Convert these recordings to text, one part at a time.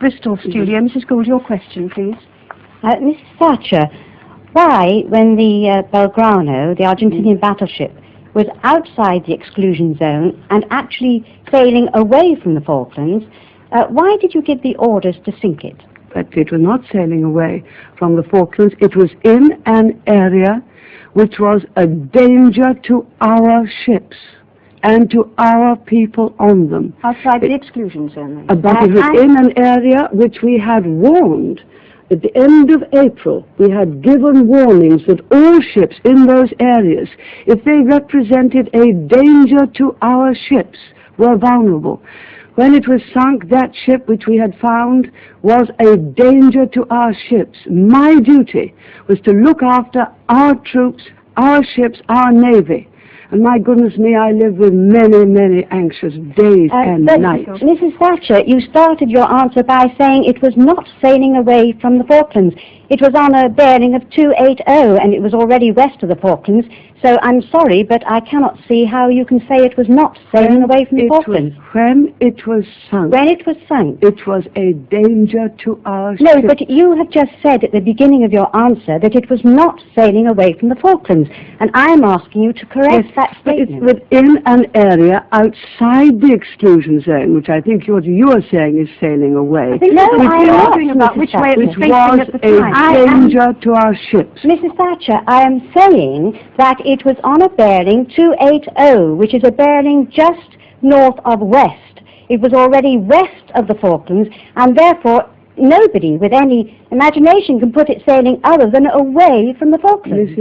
Bristol studio. Mrs. Gould, your question, please. Mrs. Thatcher, why, when the Belgarno, the Argentinian battleship, was outside the exclusion zone and actually sailing away from the Falklands, why did you give the orders to sink it? But it was not sailing away from the Falklands. It was in an area which was a danger to our ships and to our people on them. Outside the exclusion zone, then? But it was in an area which we had warned. At the end of April, we had given warnings that all ships in those areas, if they represented a danger to our ships, were vulnerable. When it was sunk, that ship which we had found was a danger to our ships. My duty was to look after our troops, our ships, our navy. And my goodness me, I lived with many, many anxious days and nights. Mrs. Thatcher, you started your answer by saying it was not sailing away from the Falklands. It was on a bearing of 280, and it was already west of the Falklands. So I'm sorry, but I cannot see how you can say it was not sailing away from the Falklands. When it was sunk. When it was sunk. It was a danger to our No, ships. but you have just said at the beginning of your answer that it was not sailing away from the Falklands. And I'm asking you to correct that statement. But it's within an area outside the exclusion zone, which I think what you are saying is sailing away. No, I'm not talking about which way it was facing at the time. A danger to our ships. Mrs. Thatcher, I am saying that it was on a bearing 280, which is a bearing just north of west. It was already west of the Falklands, and therefore nobody with any imagination can put it sailing other than away from the Falklands.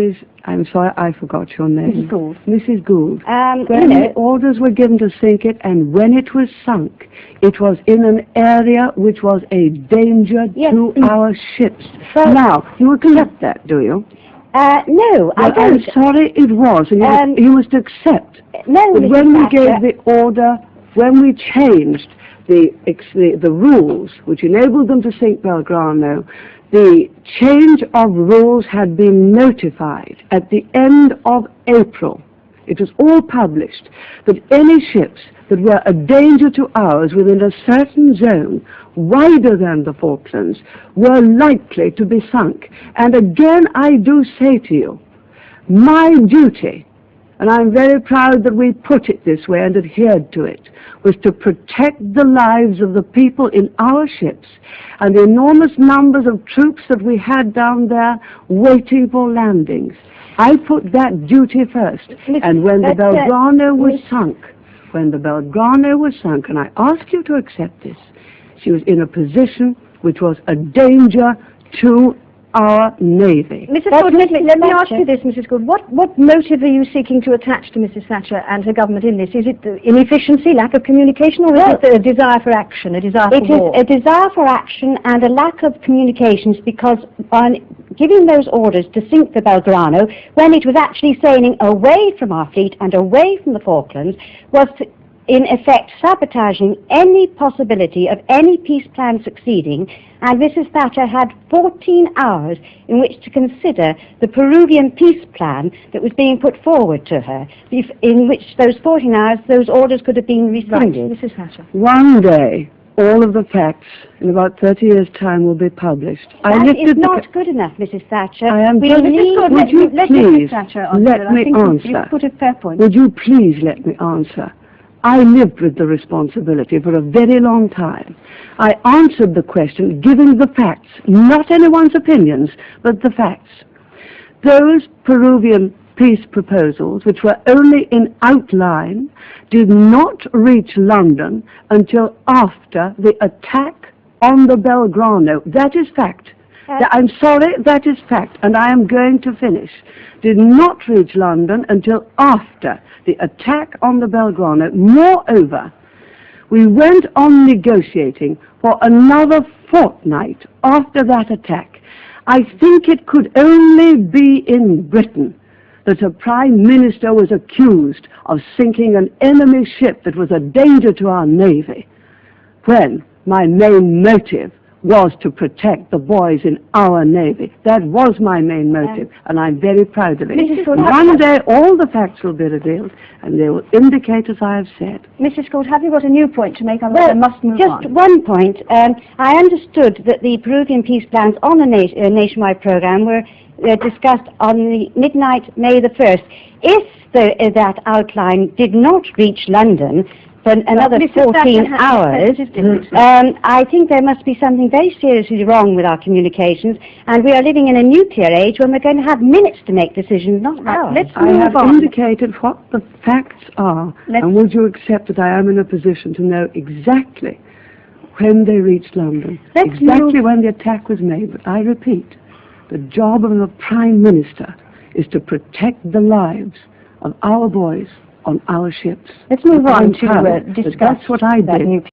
I'm sorry, I forgot your name. Mrs. Gould. Mrs. Gould. When the orders were given to sink it, and when it was sunk, it was in an area which was a danger to our ships. So, now, you accept that, do you? No, I don't. I'm sorry, it was, and you must accept that when we gave the order, when we changed the rules which enabled them to sink Belgarno, the change of rules had been notified at the end of April. It was all published that any ships that were a danger to ours within a certain zone wider than the Falklands were likely to be sunk. And again, I do say to you, my duty, and I'm very proud that we put it this way and adhered to it, was to protect the lives of the people in our ships and the enormous numbers of troops that we had down there waiting for landings. I put that duty first. And when the Belgarno was sunk, and I ask you to accept this, she was in a position which was a danger to our Navy. Mrs. Gould, let me ask you this, Mrs. Gould. What motive are you seeking to attach to Mrs. Thatcher and her government in this? Is it inefficiency, lack of communication, or is it a desire for action, a desire for war? It is a desire for action and a lack of communications, because on giving those orders to sink the Belgarno, when it was actually sailing away from our fleet and away from the Falklands, was in effect sabotaging any possibility of any peace plan succeeding, and Mrs. Thatcher had 14 hours in which to consider the Peruvian peace plan that was being put forward to her, in which those 14 hours, those orders could have been rescinded. Right, Mrs. Thatcher. One day, all of the facts in about 30 years' time will be published. That is not good enough, Mrs. Thatcher. I am Would you please let me answer? You've put a fair point. Would you please let me answer? I lived with the responsibility for a very long time. I answered the question giving the facts, not anyone's opinions, but the facts. Those Peruvian peace proposals, which were only in outline, did not reach London until after the attack on the Belgarno. That is fact. I'm sorry, that is fact, and I am going to finish. Did not reach London until after the attack on the Belgarno. Moreover, we went on negotiating for another fortnight after that attack. I think it could only be in Britain that a Prime Minister was accused of sinking an enemy ship that was a danger to our Navy, when my main motive was to protect the boys in our Navy. That was my main motive, and I'm very proud of it. One day all the facts will be revealed, and they will indicate as I have said. Mrs. Gould, have you got a new point to make? I must move on. Just one point. I understood that the Peruvian peace plans on the nationwide program were discussed on the midnight May the 1st. If that outline did not reach London for another 14 hours, I think there must be something very seriously wrong with our communications, and we are living in a nuclear age when we're going to have minutes to make decisions, not hours. I have indicated what the facts are, and would you accept that I am in a position to know exactly when they reached London, exactly when the attack was made. But I repeat, the job of the Prime Minister is to protect the lives of our boys on our ships. Let's move on to discuss that's what I did.